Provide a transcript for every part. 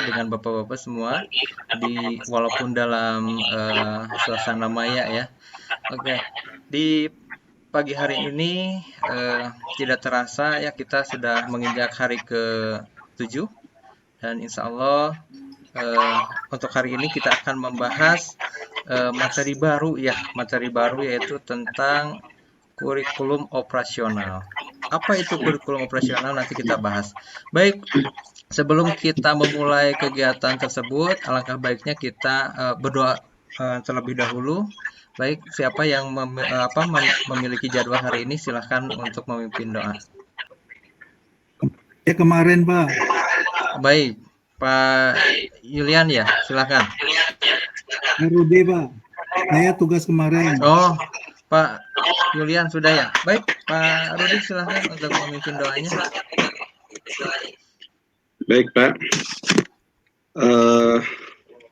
dengan Bapak-bapak semua walaupun dalam suasana maya ya. Oke, di pagi hari ini tidak terasa ya kita sudah menginjak hari ke-7 dan insya Allah eh, untuk hari ini kita akan membahas materi baru yaitu tentang kurikulum operasional. Apa itu kurikulum operasional? Nanti kita bahas. Baik, sebelum kita memulai kegiatan tersebut, alangkah baiknya kita berdoa terlebih dahulu. Baik, siapa yang memiliki jadwal hari ini, silahkan untuk memimpin doa. Ya kemarin Pak, Baik, Pak Yulian ya, silahkan. Rudi Pak, saya tugas kemarin. Oh, Pak Yulian sudah ya. Baik, Pak Rudi silahkan untuk memimpin doanya. Baik Pak, uh,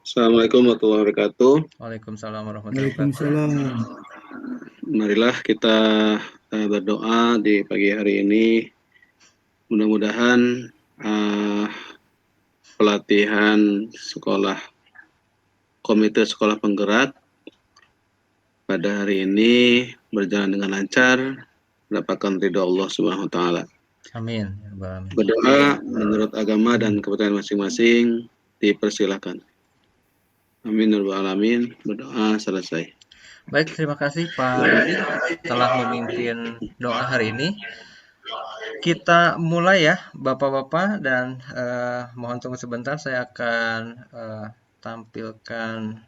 Assalamualaikum warahmatullahi wabarakatuh. Waalaikumsalam warahmatullahi wabarakatuh. Waalaikumsalam. Marilah kita berdoa di pagi hari ini. Mudah-mudahan pelatihan komite sekolah penggerak pada hari ini berjalan dengan lancar, mendapatkan ridho Allah Subhanahu wa taala. Amin. Berdoa menurut agama dan kepercayaan masing-masing dipersilakan. Amin ya rabbal alamin. Berdoa selesai. Baik, terima kasih Pak Rudi telah memimpin doa hari ini. Kita mulai ya, Bapak-bapak, dan mohon tunggu sebentar, saya akan tampilkan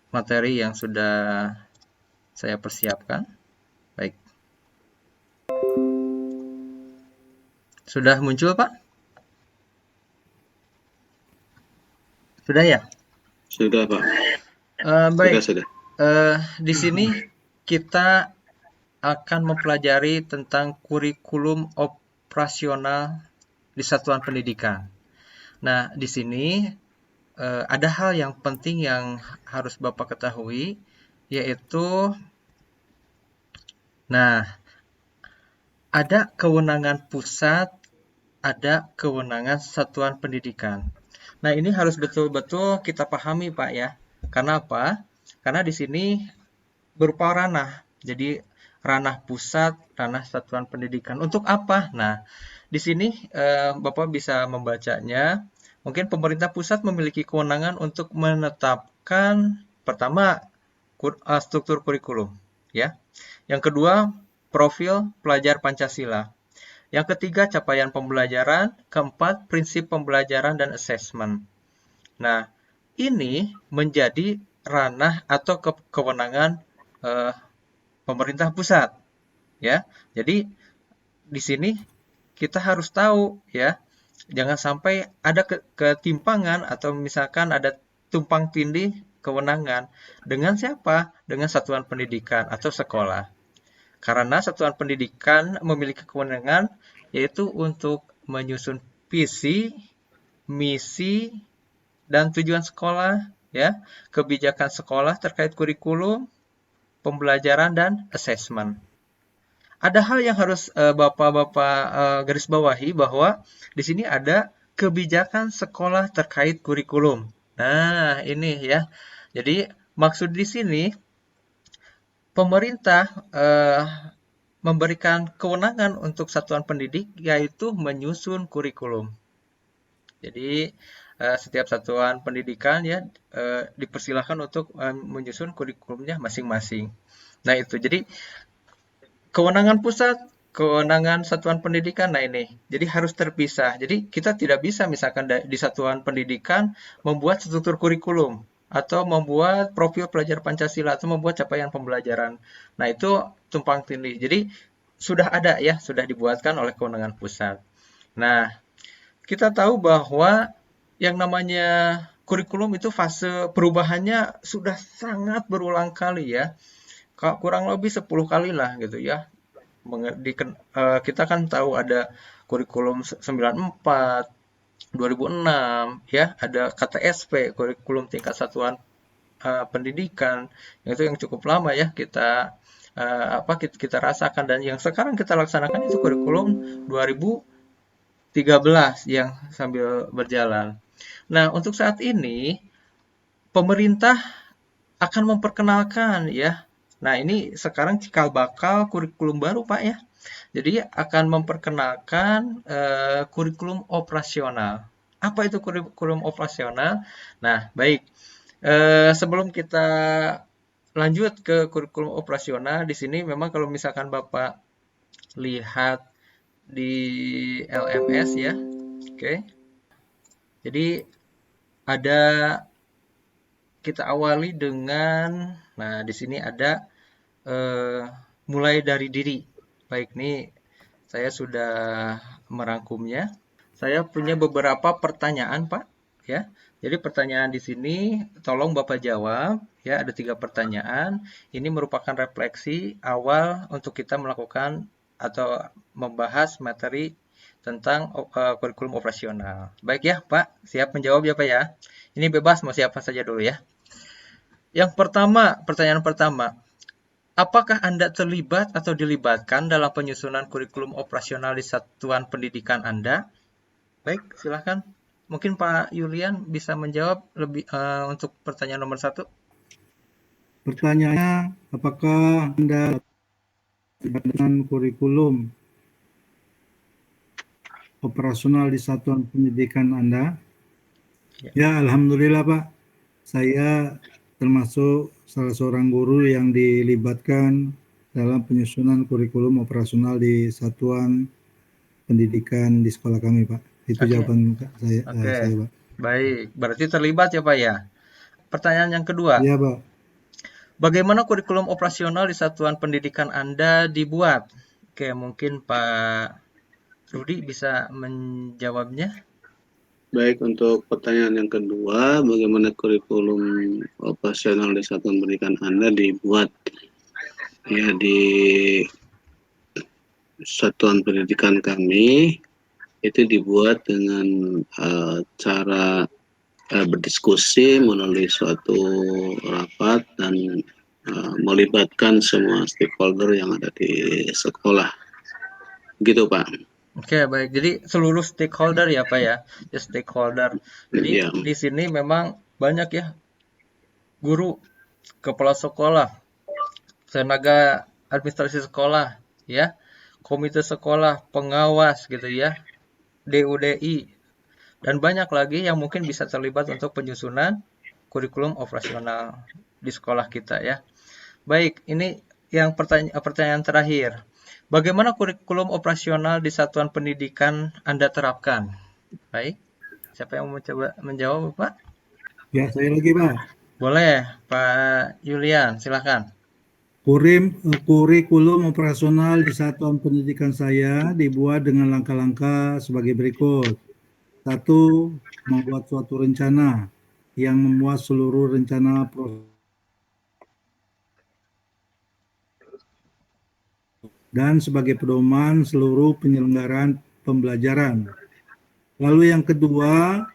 materi yang sudah saya persiapkan. Baik. Sudah muncul, Pak? Sudah ya? Sudah, Pak. Baik. Sudah. Di sini kita akan mempelajari tentang kurikulum operasional di satuan pendidikan. Nah, di sini ada hal yang penting yang harus Bapak ketahui, yaitu ada kewenangan pusat, ada kewenangan satuan pendidikan. Nah, ini harus betul-betul kita pahami, Pak ya. Karena apa? Karena di sini berupa ranah. Jadi ranah pusat, ranah satuan pendidikan. Untuk apa? Nah, di sini Bapak bisa membacanya. Mungkin pemerintah pusat memiliki kewenangan untuk menetapkan pertama struktur kurikulum, ya. Yang kedua, profil pelajar Pancasila. Yang ketiga, capaian pembelajaran. Keempat, prinsip pembelajaran dan asesmen. Nah, ini menjadi ranah atau kewenangan pemerintah pusat, ya. Jadi di sini kita harus tahu, ya, jangan sampai ada ketimpangan atau misalkan ada tumpang tindih kewenangan dengan siapa? Dengan satuan pendidikan atau sekolah. Karena satuan pendidikan memiliki kewenangan yaitu untuk menyusun visi, misi, dan tujuan sekolah, ya, kebijakan sekolah terkait kurikulum, pembelajaran, dan asesmen. Ada hal yang harus Bapak-bapak garis bawahi bahwa di sini ada kebijakan sekolah terkait kurikulum. Nah, ini ya. Jadi maksud di sini pemerintah memberikan kewenangan untuk satuan pendidik yaitu menyusun kurikulum. Jadi setiap satuan pendidikan ya dipersilahkan untuk menyusun kurikulumnya masing-masing. Nah itu, jadi kewenangan pusat, kewenangan satuan pendidikan, nah ini, jadi harus terpisah. Jadi kita tidak bisa misalkan di satuan pendidikan membuat struktur kurikulum atau membuat profil pelajar Pancasila atau membuat capaian pembelajaran. Nah itu tumpang tindih. Jadi sudah ada ya, sudah dibuatkan oleh kewenangan pusat. Nah, kita tahu bahwa yang namanya kurikulum itu fase perubahannya sudah sangat berulang kali ya. Kurang lebih 10 kali lah gitu ya. Kita kan tahu ada kurikulum 94, 2006 ya, ada KTSP, kurikulum tingkat satuan pendidikan. Itu yang cukup lama ya kita kita rasakan, dan yang sekarang kita laksanakan itu kurikulum 2020 13 yang sambil berjalan. Nah, untuk saat ini pemerintah akan memperkenalkan ya. Nah, ini sekarang cikal bakal kurikulum baru, Pak ya. Jadi akan memperkenalkan kurikulum operasional. Apa itu kurikulum operasional? Nah, baik. Sebelum kita lanjut ke kurikulum operasional, di sini memang kalau misalkan Bapak lihat di LMS ya, oke. Jadi ada kita awali dengan, nah di sini ada eh, mulai dari diri. Baik, nih saya sudah merangkumnya. Saya punya beberapa pertanyaan, Pak. Ya, jadi pertanyaan di sini tolong Bapak jawab. Ya, ada 3 pertanyaan. Ini merupakan refleksi awal untuk kita melakukan atau membahas materi tentang kurikulum operasional. Baik ya, Pak. Siap menjawab ya, Pak ya. Ini bebas mau siapa saja dulu ya. Yang pertama, pertanyaan pertama. Apakah Anda terlibat atau dilibatkan dalam penyusunan kurikulum operasional di satuan pendidikan Anda? Baik, silakan. Mungkin Pak Yulian bisa menjawab lebih untuk pertanyaan nomor 1. Pertanyaannya, apakah Anda dengan kurikulum operasional di satuan pendidikan Anda? Ya. Ya, alhamdulillah Pak. Saya termasuk salah seorang guru yang dilibatkan dalam penyusunan kurikulum operasional di satuan pendidikan di sekolah kami, Pak. Itu Oke, jawaban oke. saya, Pak. Baik, berarti terlibat ya Pak ya. Pertanyaan yang kedua, Iya, Pak. bagaimana kurikulum operasional di satuan pendidikan Anda dibuat? Oke, mungkin Pak Rudi bisa menjawabnya. Baik, untuk pertanyaan yang kedua, bagaimana kurikulum operasional di satuan pendidikan Anda dibuat? Ya, di satuan pendidikan kami itu dibuat dengan cara berdiskusi melalui suatu rapat dan melibatkan semua stakeholder yang ada di sekolah. Gitu, Pak. Oke, baik. Jadi seluruh stakeholder ya Pak ya. Ya, stakeholder. Jadi Ya, di sini memang banyak ya guru, kepala sekolah, tenaga administrasi sekolah, ya, komite sekolah, pengawas gitu ya, DUDI, dan banyak lagi yang mungkin bisa terlibat untuk penyusunan kurikulum operasional di sekolah kita ya. Baik, ini yang pertanyaan terakhir. Bagaimana kurikulum operasional di satuan pendidikan Anda terapkan? Baik, siapa yang mau coba menjawab, Pak? Ya, saya lagi, Pak. Boleh, Pak Yulian, silakan. Kurikulum operasional di satuan pendidikan saya dibuat dengan langkah-langkah sebagai berikut. 1. Membuat suatu rencana yang memuat seluruh rencana dan sebagai pedoman seluruh penyelenggaraan pembelajaran. Lalu yang kedua,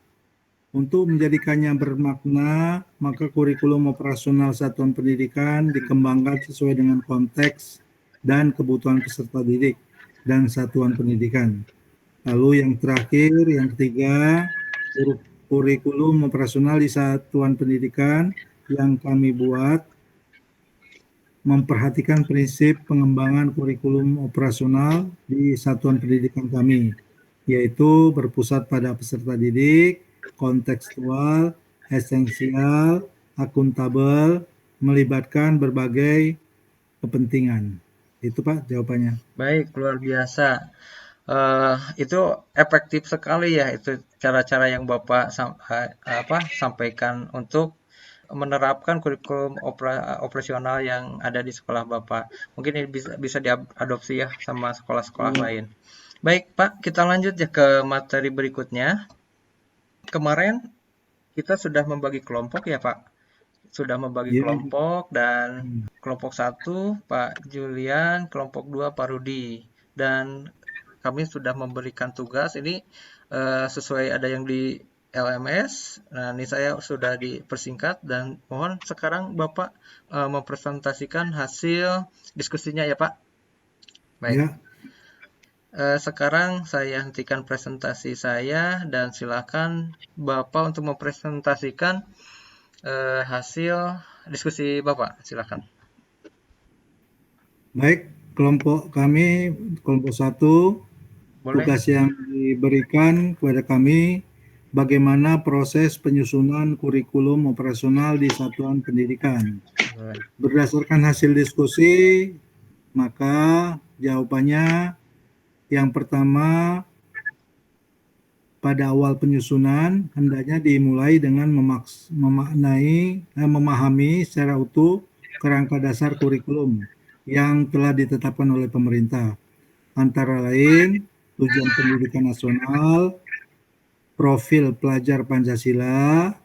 untuk menjadikannya bermakna, maka kurikulum operasional satuan pendidikan dikembangkan sesuai dengan konteks dan kebutuhan peserta didik dan satuan pendidikan. Lalu yang terakhir, yang ketiga, kurikulum operasional di satuan pendidikan yang kami buat memperhatikan prinsip pengembangan kurikulum operasional di satuan pendidikan kami, yaitu berpusat pada peserta didik, kontekstual, esensial, akuntabel, melibatkan berbagai kepentingan. Itu Pak jawabannya. Baik, luar biasa. Itu efektif sekali ya, itu cara-cara yang Bapak sampaikan untuk menerapkan kurikulum operasional yang ada di sekolah Bapak. Mungkin ini bisa diadopsi ya sama sekolah-sekolah lain. Baik, Pak, kita lanjut ya ke materi berikutnya. Kemarin kita sudah membagi kelompok ya, Pak. Sudah membagi Ya, kelompok dan kelompok 1 Pak Julian, kelompok 2 Pak Rudi. Dan kami sudah memberikan tugas ini sesuai ada yang di LMS. Nah, ini saya sudah dipersingkat dan mohon sekarang Bapak mempresentasikan hasil diskusinya ya, Pak. Baik. ya. Sekarang saya hentikan presentasi saya dan silakan Bapak untuk mempresentasikan hasil diskusi Bapak. Silakan. Baik, kelompok kami, kelompok 1, Boleh. tugas yang diberikan kepada kami bagaimana proses penyusunan kurikulum operasional di satuan pendidikan. Boleh. Berdasarkan hasil diskusi, maka jawabannya yang pertama, pada awal penyusunan hendaknya dimulai dengan memahami secara utuh kerangka dasar kurikulum yang telah ditetapkan oleh pemerintah, antara lain tujuan pendidikan nasional, profil pelajar Pancasila,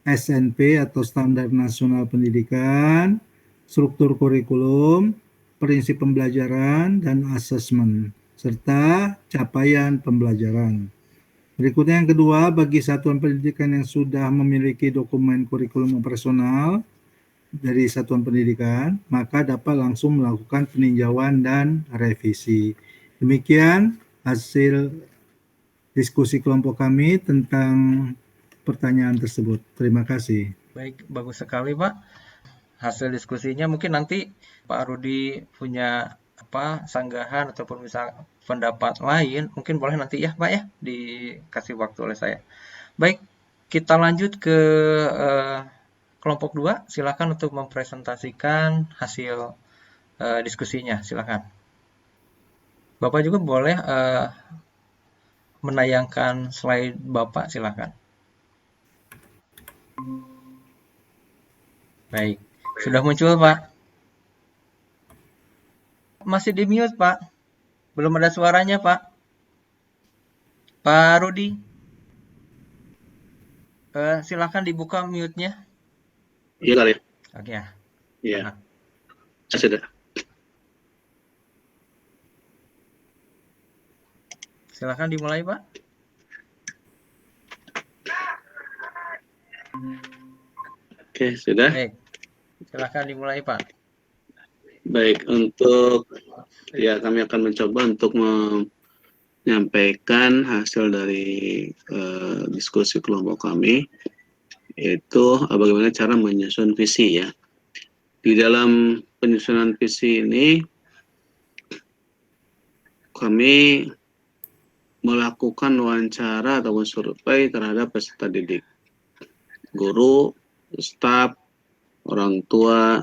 SNP atau Standar Nasional Pendidikan, struktur kurikulum, prinsip pembelajaran, dan asesmen, serta capaian pembelajaran. Berikutnya yang kedua, bagi satuan pendidikan yang sudah memiliki dokumen kurikulum operasional dari satuan pendidikan, maka dapat langsung melakukan peninjauan dan revisi. Demikian hasil diskusi kelompok kami tentang pertanyaan tersebut. Terima kasih. Baik, bagus sekali Pak. Hasil diskusinya mungkin nanti Pak Rudi punya sanggahan ataupun misal pendapat lain, mungkin boleh nanti ya Pak ya, dikasih waktu oleh saya. Baik, kita lanjut ke kelompok 2. Silakan untuk mempresentasikan hasil diskusinya, silakan. Bapak juga boleh menayangkan slide Bapak, silakan. Baik, sudah muncul Pak. Masih di mute Pak. Belum ada suaranya Pak. Pak Rudi. Silakan dibuka mute-nya. Iya kali. Oke ya. Iya. Sudah. Silakan dimulai Pak. Oke, sudah. Baik. Silakan dimulai Pak. Baik, untuk kami akan mencoba untuk menyampaikan hasil dari diskusi kelompok kami, yaitu bagaimana cara menyusun visi ya. Di dalam penyusunan visi ini, kami melakukan wawancara atau survei terhadap peserta didik, guru, staf, orang tua,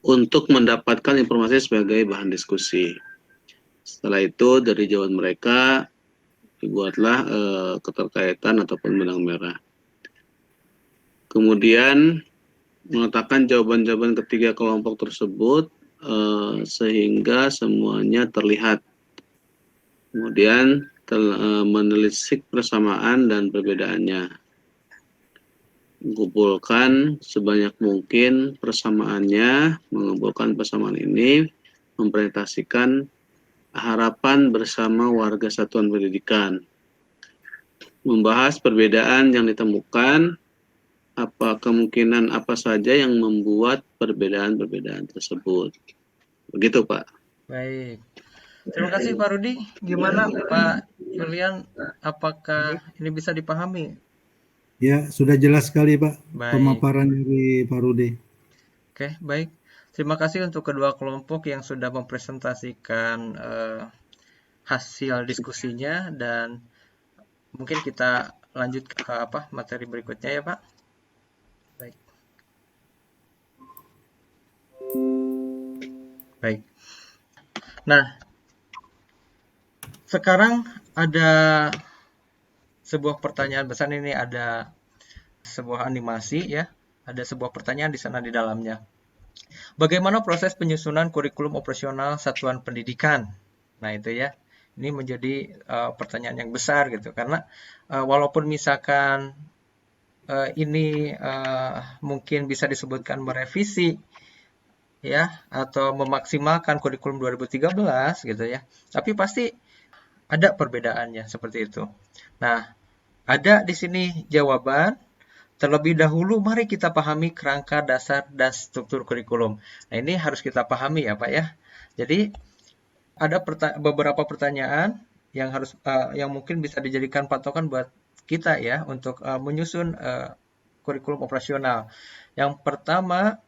untuk mendapatkan informasi sebagai bahan diskusi. Setelah itu dari jawaban mereka dibuatlah keterkaitan ataupun benang merah. Kemudian meletakkan jawaban-jawaban ketiga kelompok tersebut sehingga semuanya terlihat. Kemudian menelisik persamaan dan perbedaannya. Mengumpulkan sebanyak mungkin persamaannya, mengumpulkan persamaan ini, mempresentasikan harapan bersama warga satuan pendidikan. Membahas perbedaan yang ditemukan, kemungkinan apa saja yang membuat perbedaan-perbedaan tersebut. Begitu Pak. Baik. Terima kasih Pak Rudi. Gimana Pak Julian? Apakah ini bisa dipahami? Ya, sudah jelas sekali Pak, Baik. pemaparan dari Pak Rudi. Oke, baik. Terima kasih untuk kedua kelompok yang sudah mempresentasikan hasil diskusinya, dan mungkin kita lanjut ke materi berikutnya ya Pak. Baik. Baik. Nah, sekarang ada sebuah pertanyaan besar ini, ada sebuah animasi ya, ada sebuah pertanyaan di sana di dalamnya. Bagaimana proses penyusunan kurikulum operasional satuan pendidikan? Nah itu ya, ini menjadi pertanyaan yang besar gitu, karena walaupun misalkan ini mungkin bisa disebutkan merevisi ya, atau memaksimalkan kurikulum 2013 gitu ya, tapi pasti ada perbedaannya seperti itu. Nah, ada di sini jawaban. Terlebih dahulu, mari kita pahami kerangka dasar dan struktur kurikulum. Nah, ini harus kita pahami ya Pak ya. Jadi, ada beberapa pertanyaan yang yang mungkin bisa dijadikan patokan buat kita ya untuk menyusun kurikulum operasional. Yang pertama,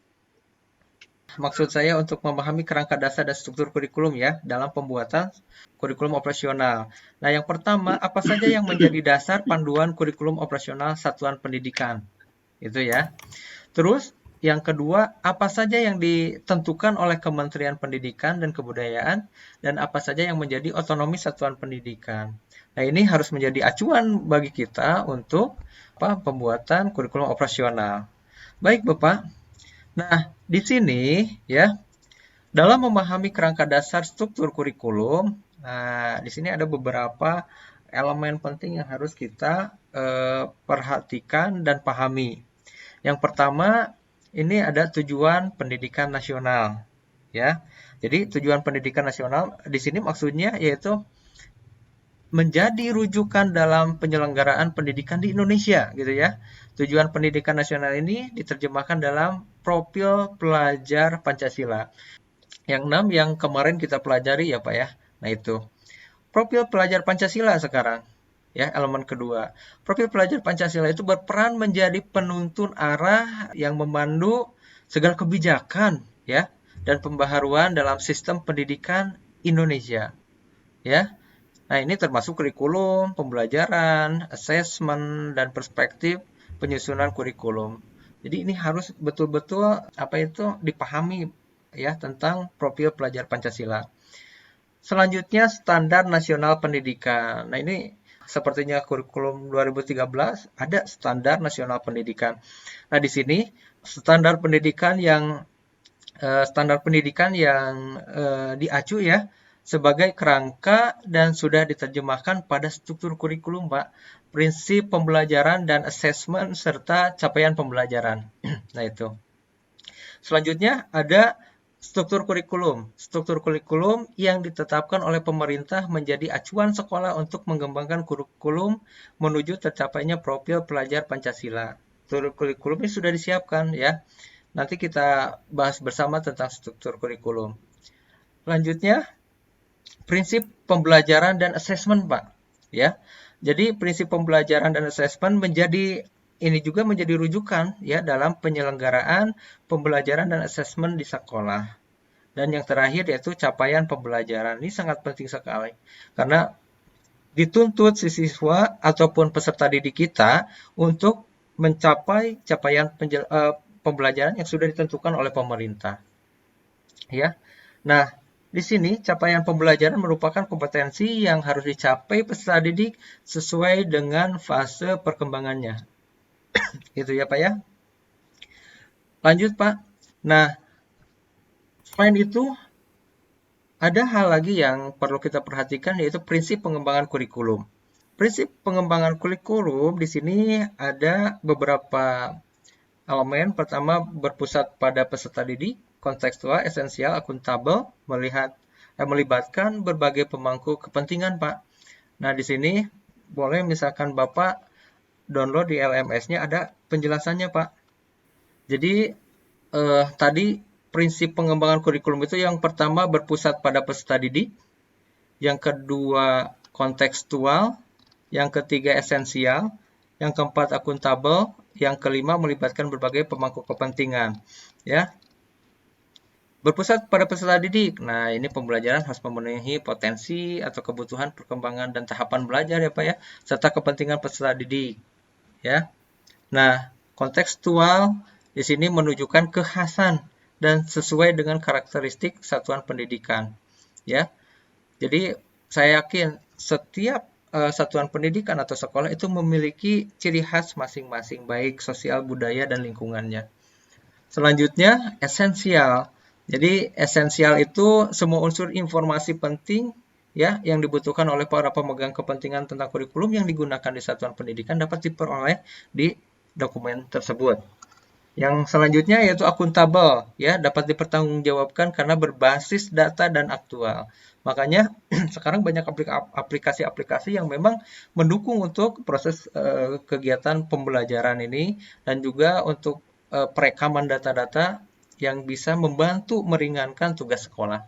maksud saya untuk memahami kerangka dasar dan struktur kurikulum ya dalam pembuatan kurikulum operasional. Nah, yang pertama, apa saja yang menjadi dasar panduan kurikulum operasional satuan pendidikan? Itu ya. Terus, yang kedua, apa saja yang ditentukan oleh Kementerian Pendidikan dan Kebudayaan dan apa saja yang menjadi otonomi satuan pendidikan. Nah, ini harus menjadi acuan bagi kita untuk pembuatan kurikulum operasional. Baik, Bapak. Nah, di sini ya, dalam memahami kerangka dasar struktur kurikulum, nah di sini ada beberapa elemen penting yang harus kita perhatikan dan pahami. Yang pertama, ini ada tujuan pendidikan nasional, ya. Jadi tujuan pendidikan nasional di sini maksudnya yaitu menjadi rujukan dalam penyelenggaraan pendidikan di Indonesia, gitu ya. Tujuan pendidikan nasional ini diterjemahkan dalam profil pelajar Pancasila. Yang 6 yang kemarin kita pelajari ya Pak ya. Nah itu. Profil pelajar Pancasila sekarang. Ya, elemen kedua. Profil pelajar Pancasila itu berperan menjadi penuntun arah yang memandu segala kebijakan ya dan pembaharuan dalam sistem pendidikan Indonesia. Ya. Nah, ini termasuk kurikulum, pembelajaran, asesmen, dan perspektif penyusunan kurikulum. Jadi ini harus betul-betul dipahami ya tentang profil pelajar Pancasila. Selanjutnya standar nasional pendidikan. Nah, ini sepertinya kurikulum 2013 ada standar nasional pendidikan. Nah, di sini standar pendidikan yang diacu ya sebagai kerangka dan sudah diterjemahkan pada struktur kurikulum, Pak. Prinsip pembelajaran dan asesmen serta capaian pembelajaran. Nah, itu. Selanjutnya ada struktur kurikulum. Struktur kurikulum yang ditetapkan oleh pemerintah menjadi acuan sekolah untuk mengembangkan kurikulum menuju tercapainya profil pelajar Pancasila. Struktur kurikulum ini sudah disiapkan ya. Nanti kita bahas bersama tentang struktur kurikulum. Selanjutnya, prinsip pembelajaran dan asesmen, Pak. Ya. Jadi prinsip pembelajaran dan asesmen ini juga menjadi rujukan ya dalam penyelenggaraan pembelajaran dan asesmen di sekolah. Dan yang terakhir yaitu capaian pembelajaran. Ini sangat penting sekali. Karena dituntut siswa ataupun peserta didik kita untuk mencapai capaian pembelajaran yang sudah ditentukan oleh pemerintah. Ya. Nah, di sini capaian pembelajaran merupakan kompetensi yang harus dicapai peserta didik sesuai dengan fase perkembangannya. Gitu ya Pak ya. Lanjut Pak. Nah, selain itu ada hal lagi yang perlu kita perhatikan yaitu prinsip pengembangan kurikulum. Prinsip pengembangan kurikulum di sini ada beberapa elemen. Pertama, berpusat pada peserta didik, kontekstual, esensial, akuntabel, melibatkan berbagai pemangku kepentingan, Pak. Nah, di sini boleh misalkan Bapak download di LMS-nya ada penjelasannya, Pak. Jadi, tadi prinsip pengembangan kurikulum itu yang pertama berpusat pada peserta didik, yang kedua kontekstual, yang ketiga esensial, yang keempat akuntabel, yang kelima melibatkan berbagai pemangku kepentingan. Ya, berpusat pada peserta didik. Nah, ini pembelajaran harus memenuhi potensi atau kebutuhan perkembangan dan tahapan belajar ya Pak ya, serta kepentingan peserta didik. Ya. Nah, kontekstual di sini menunjukkan kekhasan dan sesuai dengan karakteristik satuan pendidikan. Ya. Jadi, saya yakin setiap satuan pendidikan atau sekolah itu memiliki ciri khas masing-masing baik sosial, budaya dan lingkungannya. Selanjutnya, esensial. Jadi esensial itu semua unsur informasi penting ya yang dibutuhkan oleh para pemegang kepentingan tentang kurikulum yang digunakan di satuan pendidikan dapat diperoleh di dokumen tersebut. Yang selanjutnya yaitu akuntabel ya dapat dipertanggungjawabkan karena berbasis data dan aktual. Makanya sekarang banyak aplikasi-aplikasi yang memang mendukung untuk proses kegiatan pembelajaran ini dan juga untuk perekaman data-data yang bisa membantu meringankan tugas sekolah.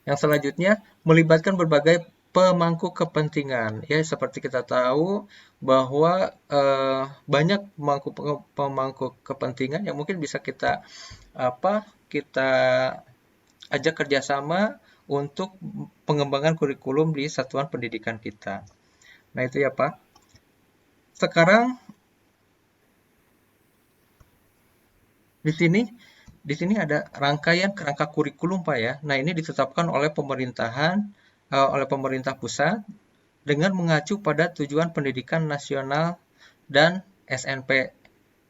Yang selanjutnya melibatkan berbagai pemangku kepentingan. Ya, seperti kita tahu bahwa banyak pemangku kepentingan yang mungkin bisa kita ajak kerjasama untuk pengembangan kurikulum di satuan pendidikan kita. Nah itu ya Pak. Sekarang di sini ada rangkaian kerangka kurikulum Pak ya. Nah ini ditetapkan oleh oleh pemerintah pusat dengan mengacu pada tujuan pendidikan nasional dan SNP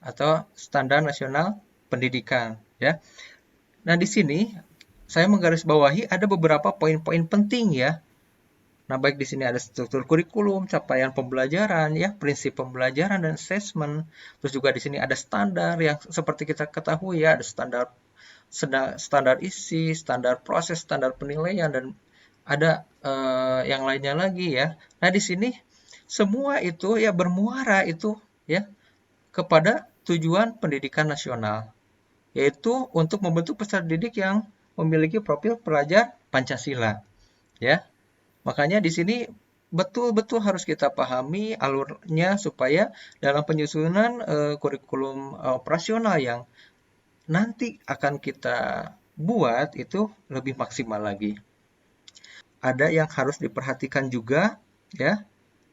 atau Standar Nasional Pendidikan ya. Nah di sini saya menggarisbawahi ada beberapa poin-poin penting ya. Nah, baik di sini ada struktur kurikulum, capaian pembelajaran, ya, prinsip pembelajaran dan assessment. Terus juga di sini ada standar yang seperti kita ketahui ya, ada standar isi, standar proses, standar penilaian dan ada yang lainnya lagi ya. Nah, di sini semua itu ya bermuara itu ya kepada tujuan pendidikan nasional, yaitu untuk membentuk peserta didik yang memiliki profil pelajar Pancasila, ya. Makanya di sini betul-betul harus kita pahami alurnya supaya dalam penyusunan kurikulum operasional yang nanti akan kita buat itu lebih maksimal lagi. Ada yang harus diperhatikan juga ya,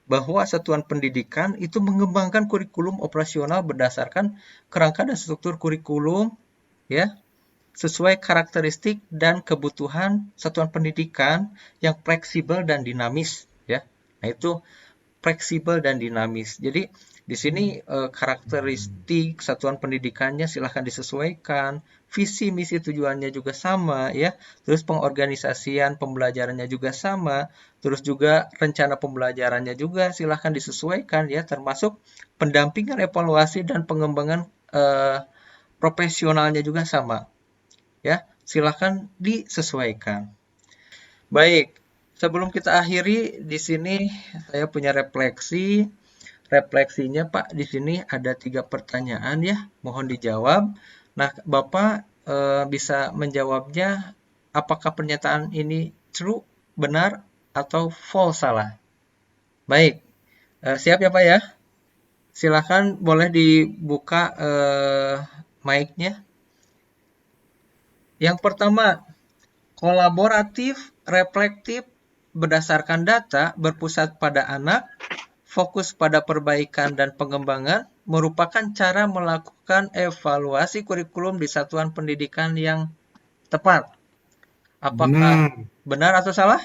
bahwa satuan pendidikan itu mengembangkan kurikulum operasional berdasarkan kerangka dan struktur kurikulum ya sesuai karakteristik dan kebutuhan satuan pendidikan yang fleksibel dan dinamis ya. Nah, itu fleksibel dan dinamis. Jadi di sini karakteristik satuan pendidikannya silahkan disesuaikan, visi misi tujuannya juga sama ya, terus pengorganisasian pembelajarannya juga sama, terus juga rencana pembelajarannya juga silahkan disesuaikan ya, termasuk pendampingan evaluasi dan pengembangan profesionalnya juga sama ya, silahkan disesuaikan. Baik, sebelum kita akhiri di sini saya punya refleksi. Refleksinya Pak, di sini ada 3 pertanyaan ya, mohon dijawab. Nah, Bapak bisa menjawabnya apakah pernyataan ini true, benar, atau false salah. Baik, siap ya Pak ya? Silahkan boleh dibuka mic-nya. Yang pertama, kolaboratif, reflektif, berdasarkan data, berpusat pada anak, fokus pada perbaikan dan pengembangan, merupakan cara melakukan evaluasi kurikulum di satuan pendidikan yang tepat. Apakah Benar, benar atau salah?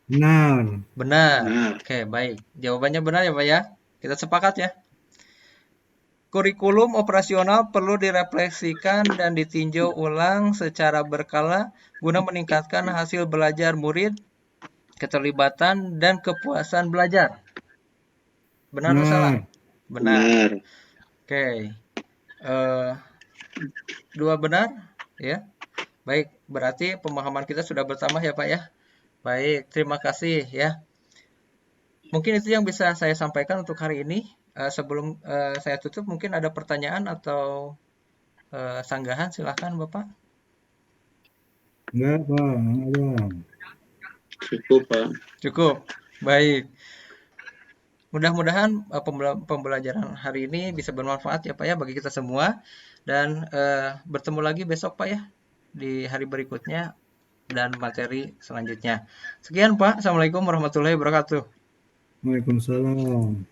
benar. Benar. Benar. Oke, baik. Jawabannya benar ya, Pak ya. Kita sepakat ya. Kurikulum operasional perlu direfleksikan dan ditinjau ulang secara berkala guna meningkatkan hasil belajar murid, keterlibatan, dan kepuasan belajar. Benar atau salah? Benar. Benar. Benar. Oke. Eh, dua benar, ya. Baik, berarti pemahaman kita sudah bertambah ya, Pak ya. Baik, terima kasih ya. Mungkin itu yang bisa saya sampaikan untuk hari ini. Sebelum saya tutup, mungkin ada pertanyaan atau sanggahan, silahkan Bapak. Enggak, Pak. Ada. Cukup, Pak. Cukup. Baik. Mudah-mudahan pembelajaran hari ini bisa bermanfaat ya Pak ya bagi kita semua. Dan bertemu lagi besok Pak ya di hari berikutnya dan materi selanjutnya. Sekian Pak. Assalamualaikum warahmatullahi wabarakatuh. Waalaikumsalam.